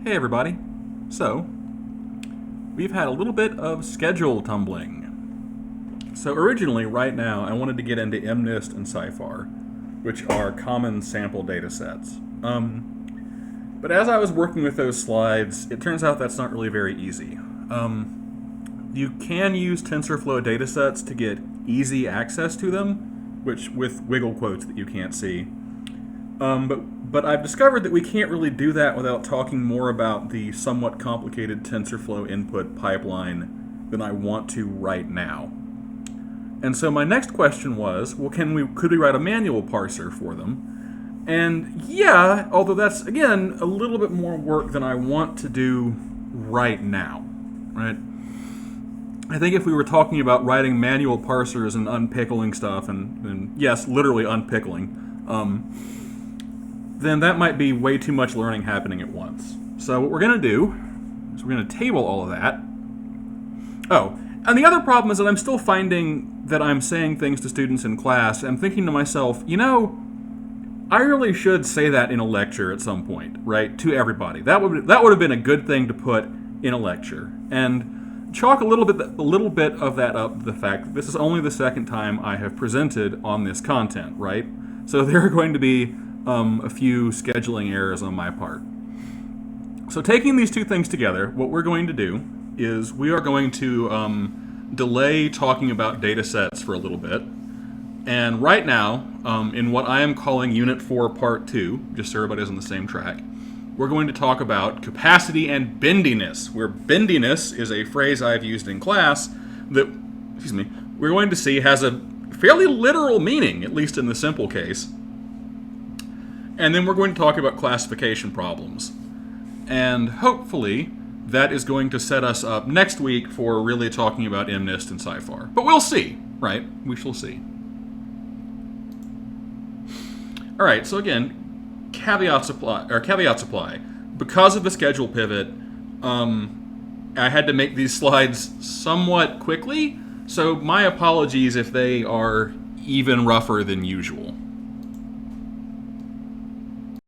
Hey everybody. So, we've had a little bit of schedule tumbling. So originally, right now, I wanted to get into MNIST and CIFAR, which are common sample data sets. But as I was working with those slides, it turns out that's not really very easy. You can use Tensorflow datasets to get easy access to them, which with wiggle quotes that you can't see. But I've discovered that we can't really do that without talking more about the somewhat complicated TensorFlow input pipeline than I want to right now. And so my next question was, well, could we write a manual parser for them? And yeah, although that's, again, a little bit more work than I want to do right now, right? I think if we were talking about writing manual parsers and unpickling stuff, and yes, literally unpickling, then that might be way too much learning happening at once. So what we're going to do is we're going to table all of that. Oh, and the other problem is that I'm still finding that I'm saying things to students in class. I'm thinking to myself, you know, I really should say that in a lecture at some point, right, to everybody. That would have been a good thing to put in a lecture. And chalk a little bit of that up to the fact that this is only the second time I have presented on this content, right? So there are going to be a few scheduling errors on my part. So taking these two things together, what we're going to do is we are going to delay talking about data sets for a little bit. And right now, in what I am calling Unit 4, Part 2, just so everybody's on the same track, we're going to talk about capacity and bendiness, where bendiness is a phrase I've used in class that, we're going to see has a fairly literal meaning, at least in the simple case. And then we're going to talk about classification problems. And hopefully, that is going to set us up next week for really talking about MNIST and CIFAR. But we'll see, right? We shall see. All right, so again, caveats apply. Because of the schedule pivot, I had to make these slides somewhat quickly, so my apologies if they are even rougher than usual.